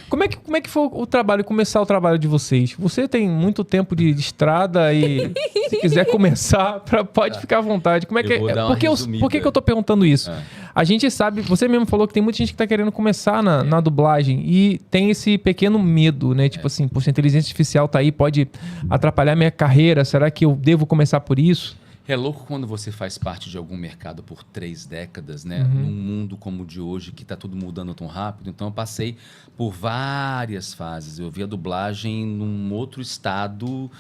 Como é que foi o trabalho, começar o trabalho de vocês? Você tem muito tempo de estrada e se quiser começar, pode ficar à vontade. Como é que Eu vou dar uma por que eu tô perguntando isso? A gente sabe, você mesmo falou que tem muita gente que tá querendo começar na dublagem e tem esse pequeno medo, né? Tipo assim, poxa, a inteligência artificial tá aí, pode atrapalhar minha carreira, será que eu devo começar por isso? É louco quando você faz parte de algum mercado por 3 décadas, né? Num mundo como o de hoje, que está tudo mudando tão rápido. Então, eu passei por várias fases. Eu vi a dublagem num outro estado,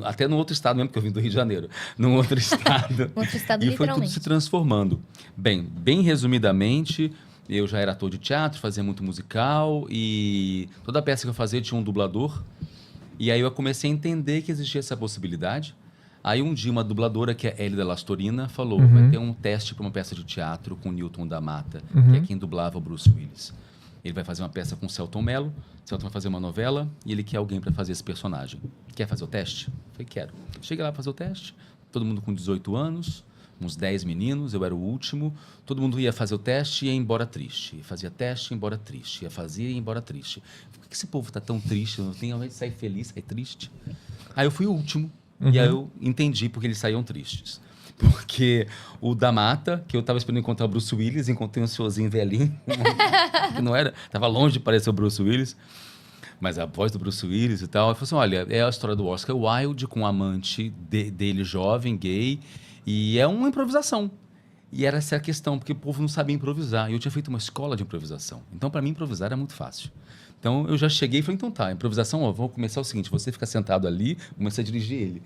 até no outro estado mesmo, porque eu vim do Rio de Janeiro. Num outro estado. Outro estado, E foi tudo literalmente. se transformando. Bem resumidamente, eu já era ator de teatro, fazia muito musical. E toda peça que eu fazia tinha um dublador. E aí eu comecei a entender que existia essa possibilidade. Aí um dia uma dubladora, que é Hélida Lastorina, falou, vai ter um teste para uma peça de teatro com o Newton da Mata, que é quem dublava o Bruce Willis. Ele vai fazer uma peça com o Selton Mello, o Selton vai fazer uma novela e ele quer alguém para fazer esse personagem. Quer fazer o teste? Eu falei, quero. Cheguei lá para fazer o teste, todo mundo com 18 anos, uns 10 meninos, eu era o último, todo mundo ia fazer o teste e ia embora triste. Fazia teste e ia embora triste, ia fazer e ia embora triste. Por que esse povo tá tão triste? Não tem alguém que sai feliz, sai triste? Aí eu fui o último. E aí eu entendi porque eles saíam tristes. Porque o da Mata, que eu tava esperando encontrar o Bruce Willis, encontrei um senhorzinho velhinho, que não era, tava longe de parecer o Bruce Willis, mas a voz do Bruce Willis e tal. Eu falei assim, olha, é a história do Oscar Wilde com um amante dele jovem, gay, e é uma improvisação. E era essa a questão, porque o povo não sabia improvisar. E eu tinha feito uma escola de improvisação. Então, para mim, improvisar era muito fácil. Então, eu já cheguei e falei, então tá, improvisação, ó, vamos começar o seguinte, você fica sentado ali, comecei a dirigir ele.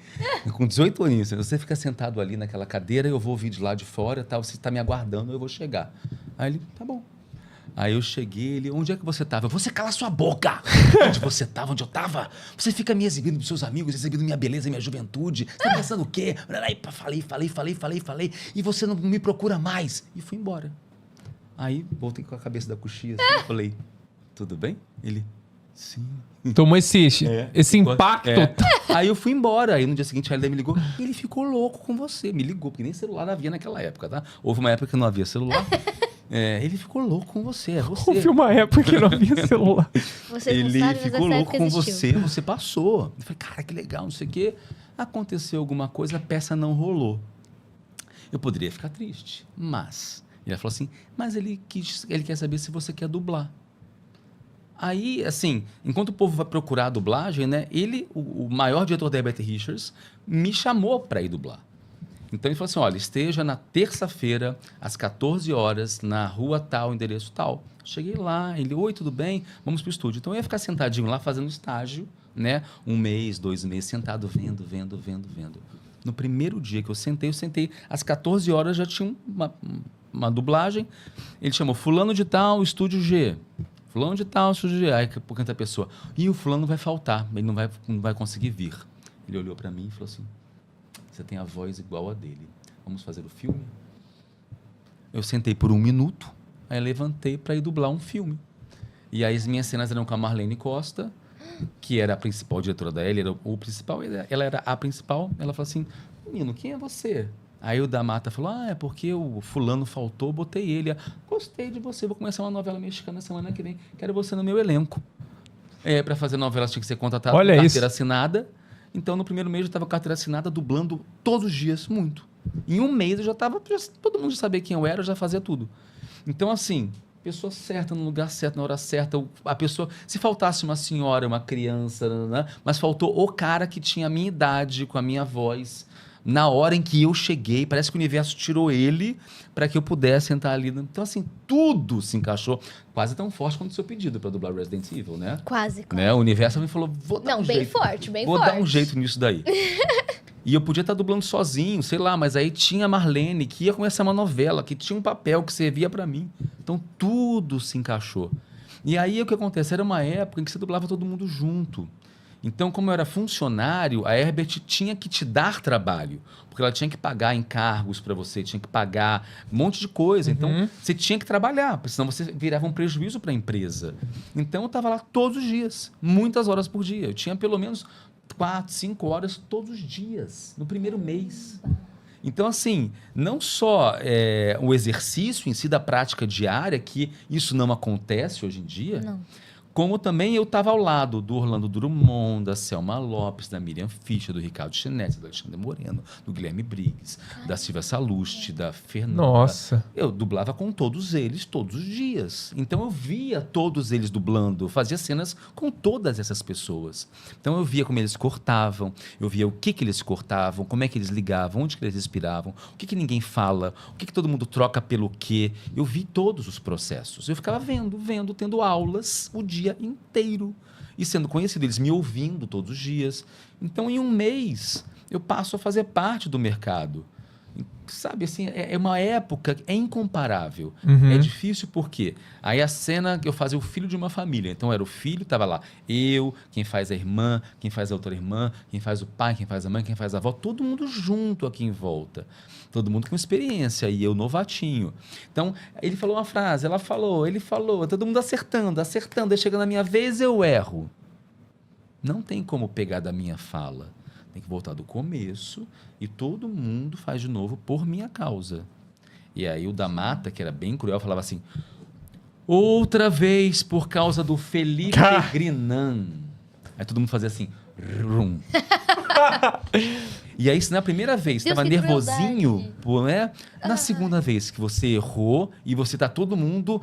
Com 18 aninhos, você fica sentado ali naquela cadeira, eu vou vir de lá de fora, tá, você está me aguardando, eu vou chegar. Aí ele, tá bom. Aí eu cheguei, ele, onde é que você estava? Você cala sua boca! Onde você estava? Onde eu estava? Você fica me exibindo para seus amigos, exibindo minha beleza, minha juventude. Você está pensando o quê? Aí, falei, e você não me procura mais. E fui embora. Aí, voltei com a cabeça da coxinha assim, falei, tudo bem? Ele, sim. Tomou esse impacto. Aí eu fui embora. Aí no dia seguinte a Helena me ligou. Ele ficou louco com você. Me ligou, porque nem celular havia naquela época, tá? Houve uma época que não havia celular. Ele ficou louco com você. É você. Houve uma época que não havia celular. Ele ficou louco com você. Você passou. Eu falei, cara, que legal, não sei o quê. Aconteceu alguma coisa, a peça não rolou. Eu poderia ficar triste, mas... Ele falou assim, mas ele quer saber se você quer dublar. Aí, assim, enquanto o povo vai procurar a dublagem, né? Ele, o maior diretor da Herbert Richards, me chamou para ir dublar. Então ele falou assim, olha, esteja na terça-feira, às 14 horas, na rua tal, endereço tal. Cheguei lá, ele, oi, tudo bem? Vamos pro estúdio. Então eu ia ficar sentadinho lá, fazendo estágio, né? 1 mês, 2 meses, sentado, vendo. No primeiro dia que eu sentei às 14 horas, já tinha uma dublagem. Ele chamou fulano de tal, estúdio G. Fulano de tal, estúdio G. Aí por canto a pessoa, e o fulano vai faltar, ele não vai conseguir vir. Ele olhou para mim e falou assim, você tem a voz igual a dele, vamos fazer o filme? Eu sentei por 1 minuto, aí levantei para ir dublar um filme. E aí as minhas cenas eram com a Marlene Costa, que era a principal diretora da Ellie, era o principal, ela era a principal. Ela falou assim, menino, quem é você? Aí o da Mata falou, é porque o fulano faltou, botei ele. Gostei de você, vou começar uma novela mexicana semana que vem, quero você no meu elenco. Para fazer novela tinha que ser contratado com carteira assinada. Então, no primeiro mês eu estava com carteira assinada, dublando todos os dias, muito. Em 1 mês eu já estava, todo mundo já sabia quem eu era, eu já fazia tudo. Então, assim, pessoa certa, no lugar certo, na hora certa. A pessoa, se faltasse uma senhora, uma criança, né, mas faltou o cara que tinha a minha idade, com a minha voz, na hora em que eu cheguei, parece que o universo tirou ele para que eu pudesse entrar ali. Então, assim, tudo se encaixou quase tão forte quanto o seu pedido para dublar Resident Evil, né? Quase. Né? O universo me falou, vou dar um jeito. Bem forte. Vou dar um jeito nisso daí. E eu podia estar dublando sozinho, sei lá, mas aí tinha a Marlene, que ia começar uma novela, que tinha um papel que servia para mim. Então, tudo se encaixou. E aí, o que acontece? Era uma época em que você dublava todo mundo junto. Então, como eu era funcionário, a Herbert tinha que te dar trabalho, porque ela tinha que pagar encargos para você, tinha que pagar um monte de coisa. Então, você tinha que trabalhar, porque senão você virava um prejuízo para a empresa. Então, eu estava lá todos os dias, muitas horas por dia. Eu tinha pelo menos 4, 5 horas todos os dias, no primeiro mês. Então, assim, não só o exercício em si da prática diária, que isso não acontece hoje em dia, não. como também eu estava ao lado do Orlando Drummond, da Selma Lopes, da Miriam Fischer, do Ricardo Chinetti, do Alexandre Moreno, do Guilherme Briggs, da Silvia Salusti, da Fernanda. Nossa. Eu dublava com todos eles todos os dias. Então eu via todos eles dublando, eu fazia cenas com todas essas pessoas. Então eu via como eles cortavam, eu via o que eles cortavam, como é que eles ligavam, onde que eles respiravam, o que ninguém fala, o que todo mundo troca pelo quê. Eu vi todos os processos. Eu ficava vendo, tendo aulas o dia inteiro. E sendo conhecido, eles me ouvindo todos os dias. Então, em um mês, eu passo a fazer parte do mercado. Sabe, assim, é uma época, é incomparável. É difícil porque aí a cena, eu fazia o filho de uma família. Então, era o filho, estava lá. Eu, quem faz a irmã, quem faz a outra irmã, quem faz o pai, quem faz a mãe, quem faz a avó. Todo mundo junto aqui em volta. Todo mundo com experiência. E eu, novatinho. Então, ele falou uma frase, ela falou, ele falou. Todo mundo acertando. Aí chegando na minha vez, eu erro. Não tem como pegar da minha fala. Tem que voltar do começo e todo mundo faz de novo por minha causa. E aí o da Mata, que era bem cruel, falava assim, outra vez por causa do Felipe Grinan. Aí todo mundo fazia assim, rum. E aí, se na primeira vez estava nervosinho, né? Na segunda vez que você errou e você tá todo mundo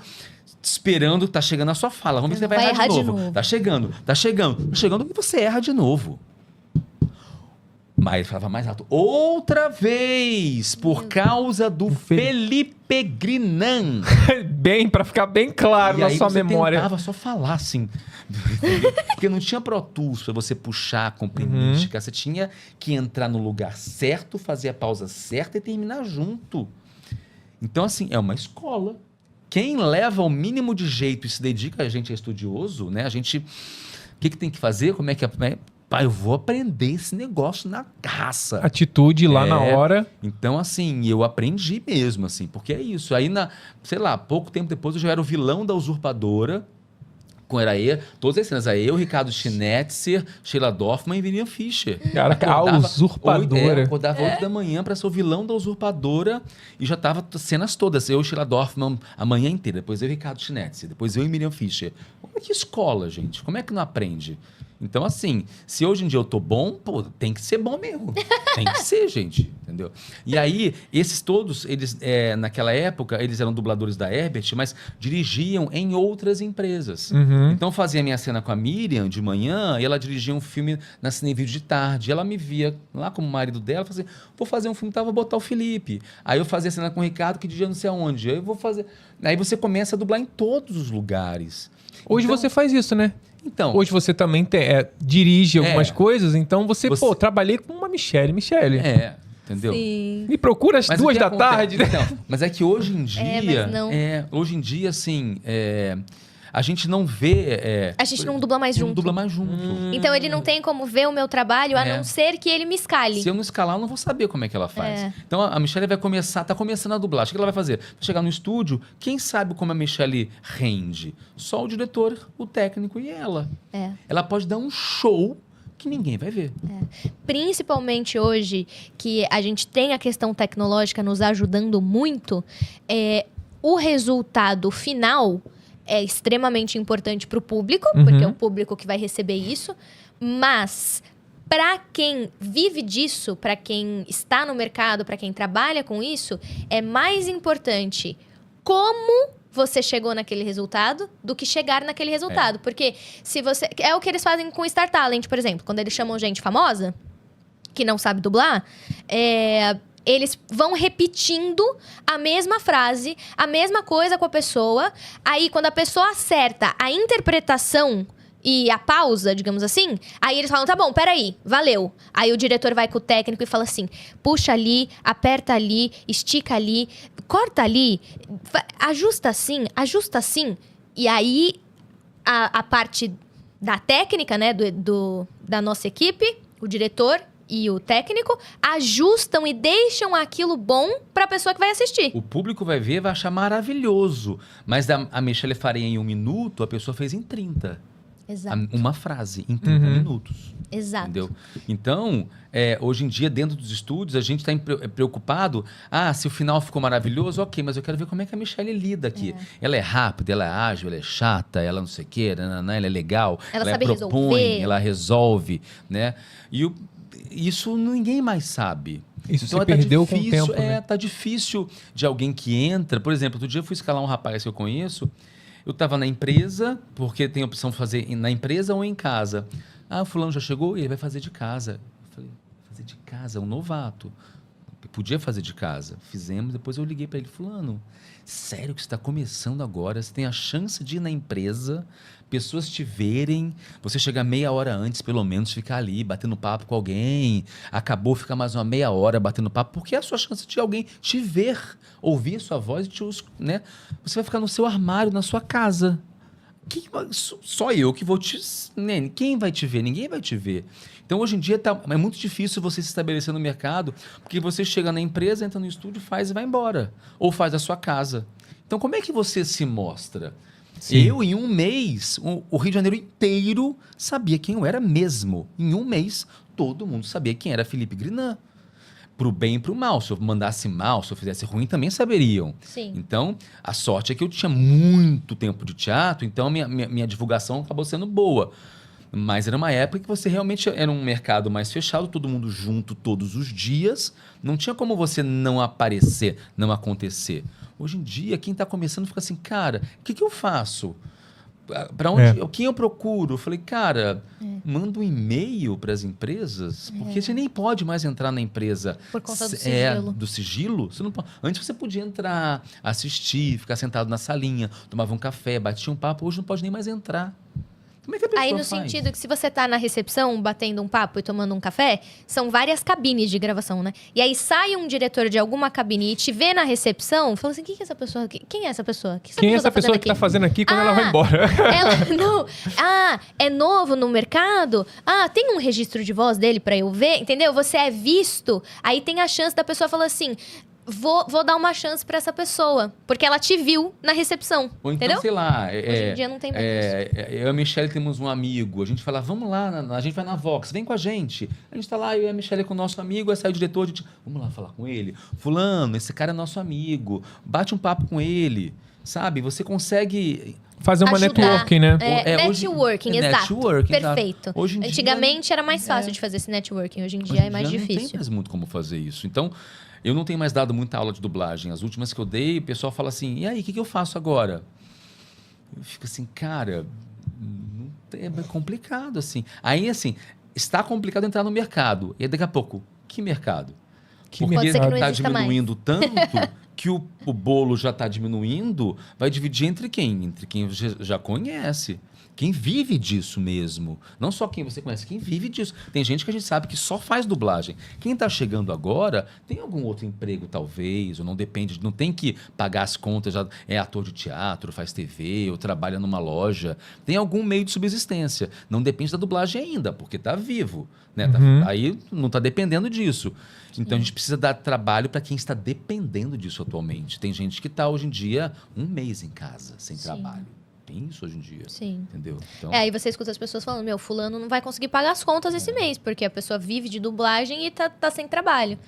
esperando que tá chegando a sua fala. Vamos ver se você vai errar de novo. Tá chegando e você erra de novo. Mas ele falava mais alto. Outra vez, por causa do Felipe Grinan. Bem, pra ficar bem claro na sua memória. Eu tentava só falar assim. Porque não tinha Pro Tools pra você puxar, comprimir, esticar. Você tinha que entrar no lugar certo, fazer a pausa certa e terminar junto. Então, assim, é uma escola. Quem leva o mínimo de jeito e se dedica, a gente é estudioso, né? A gente... O que tem que fazer? Como é que... Pai, eu vou aprender esse negócio na raça. Atitude lá na hora. Então, assim, eu aprendi mesmo, assim, porque é isso. Aí, sei lá, pouco tempo depois, eu já era o vilão da Usurpadora, todas as cenas, eu, Ricardo Schnetzer, Sheila Dorfman e Miriam Fischer. Cara, a Usurpadora. Eu acordava 8 da manhã para ser o vilão da Usurpadora e já tava cenas todas. Eu, Sheila Dorfman, a manhã inteira. Depois eu, Ricardo Schnetzer. Depois eu e Miriam Fischer. Que escola, gente? Como é que não aprende? Então, assim, se hoje em dia eu tô bom, pô, tem que ser bom mesmo. Tem que ser, gente, entendeu? E aí, esses todos, eles, naquela época, eles eram dubladores da Herbert, mas dirigiam em outras empresas. Então, fazia a minha cena com a Miriam de manhã e ela dirigia um filme na Cinevídeo de tarde. Ela me via lá como marido dela, fazia, vou fazer um filme, vou botar o Felipe. Aí eu fazia a cena com o Ricardo, que dirigia não sei aonde. Aí eu vou fazer... Aí você começa a dublar em todos os lugares. Hoje você faz isso, né? Então, hoje você também dirige algumas coisas, então você, trabalhei com uma Michele. Entendeu? Sim. Me procura às 2 da tarde. Então, mas é que hoje em dia, hoje em dia, assim, a gente não vê... a gente não dubla mais junto. Não dubla mais junto. Então ele não tem como ver o meu trabalho, a não ser que ele me escale. Se eu não escalar, eu não vou saber como é que ela faz. Então a Michele vai tá começando a dublar. O que ela vai fazer? Vai chegar no estúdio, quem sabe como a Michele rende? Só o diretor, o técnico e ela. Ela pode dar um show que ninguém vai ver. Principalmente hoje, que a gente tem a questão tecnológica nos ajudando muito, o resultado final é extremamente importante para o público, porque é o público que vai receber isso, mas para quem vive disso, para quem está no mercado, para quem trabalha com isso, é mais importante como você chegou naquele resultado do que chegar naquele resultado. Porque se você... É o que eles fazem com Star Talent, por exemplo. Quando eles chamam gente famosa, que não sabe dublar, eles vão repetindo a mesma frase, a mesma coisa com a pessoa. Aí, quando a pessoa acerta a interpretação e a pausa, digamos assim, aí eles falam, tá bom, peraí, valeu. Aí o diretor vai com o técnico e fala assim, puxa ali, aperta ali, estica ali, corta ali, ajusta assim. E aí, a parte da técnica, né, da nossa equipe, o diretor e o técnico ajustam e deixam aquilo bom para a pessoa que vai assistir. O público vai ver, vai achar maravilhoso. Mas a Michele Faria em 1 minuto, a pessoa fez em 30. Exato. Uma frase em 30 minutos. Exato. Entendeu? Então, hoje em dia, dentro dos estúdios, a gente está preocupado. Se o final ficou maravilhoso, ok, mas eu quero ver como é que a Michelle lida aqui. Ela é rápida, ela é ágil, ela é chata, ela não sei o quê, ela é legal, ela sabe propõe, resolver. Ela resolve, né? E isso ninguém mais sabe. Isso então, se perdeu com o tempo, né? Tá difícil de alguém que entra. Por exemplo, outro dia eu fui escalar um rapaz que eu conheço. Eu estava na empresa, porque tem a opção de fazer na empresa ou em casa. O fulano já chegou e ele vai fazer de casa. Eu falei, fazer de casa? É um novato. Eu podia fazer de casa. Fizemos, depois eu liguei para ele. Fulano, sério que você está começando agora? Você tem a chance de ir na empresa, pessoas te verem, você chegar meia hora antes, pelo menos, ficar ali, batendo papo com alguém. Acabou, ficar mais uma meia hora batendo papo, porque é a sua chance de alguém te ver, ouvir a sua voz, né? Você vai ficar no seu armário, na sua casa. Só eu que vou te... Né? Quem vai te ver? Ninguém vai te ver. Então, hoje em dia, é muito difícil você se estabelecer no mercado, porque você chega na empresa, entra no estúdio, faz e vai embora. Ou faz a sua casa. Então, como é que você se mostra? Sim. Eu, em um mês, o Rio de Janeiro inteiro sabia quem eu era mesmo. Em um mês, todo mundo sabia quem era Felipe Grinan. Pro bem e pro mal. Se eu mandasse mal, se eu fizesse ruim, também saberiam. Sim. Então, a sorte é que eu tinha muito tempo de teatro, então minha divulgação acabou sendo boa. Mas era uma época que você realmente era um mercado mais fechado, todo mundo junto todos os dias. Não tinha como você não aparecer, não acontecer. Hoje em dia, quem está começando fica assim, cara, o que eu faço? Para onde? Quem eu procuro? Eu falei, cara, manda um e-mail para as empresas, porque você nem pode mais entrar na empresa. Por conta do sigilo. Do sigilo. Você não pode. Antes você podia entrar, assistir, ficar sentado na salinha, tomava um café, batia um papo. Hoje não pode nem mais entrar. Como é que a pessoa Aí, no sentido que se você tá na recepção, batendo um papo e tomando um café, são várias cabines de gravação, né? E aí sai um diretor de alguma cabine e te vê na recepção, fala assim, quem é essa pessoa? Quem é essa pessoa? Quem é essa pessoa que tá fazendo aqui quando ela vai embora? Não. É novo no mercado? Tem um registro de voz dele pra eu ver? Entendeu? Você é visto, aí tem a chance da pessoa falar assim... Vou dar uma chance pra essa pessoa. Porque ela te viu na recepção. Ou então, entendeu? sei lá... Hoje em dia não tem mais isso. Eu e a Michelle temos um amigo. A gente fala, vamos lá, a gente vai na Vox, vem com a gente. A gente tá lá, eu e a Michelle com o nosso amigo, aí sai o diretor, a gente... Vamos lá falar com ele. Fulano, esse cara é nosso amigo. Bate um papo com ele. Sabe? Você consegue... Fazer uma networking, né? Networking, exato. Networking, perfeito. Hoje em Antigamente era mais fácil de fazer esse networking. Hoje em dia é mais difícil. Não tem mais muito como fazer isso. Então... Eu não tenho mais dado muita aula de dublagem. As últimas que eu dei, o pessoal fala assim, e aí, o que eu faço agora? Eu fico assim, cara, é complicado, assim. Aí, assim, está complicado entrar no mercado. E aí, daqui a pouco, que mercado? Porque está diminuindo tanto que o bolo já está diminuindo, vai dividir entre quem? Entre quem já conhece. Quem vive disso mesmo. Não só quem você conhece, quem vive disso. Tem gente que a gente sabe que só faz dublagem. Quem está chegando agora tem algum outro emprego, talvez, ou não depende, não tem que pagar as contas, já é ator de teatro, faz TV, ou trabalha numa loja. Tem algum meio de subsistência. Não depende da dublagem ainda, porque está vivo. Né? Aí não está dependendo disso. Então a gente precisa dar trabalho para quem está dependendo disso atualmente. Tem gente que está hoje em dia um mês em casa, sem trabalho. Tem isso hoje em dia. Sim. Entendeu? Então... aí você escuta as pessoas falando, fulano não vai conseguir pagar as contas esse mês, porque a pessoa vive de dublagem e tá sem trabalho.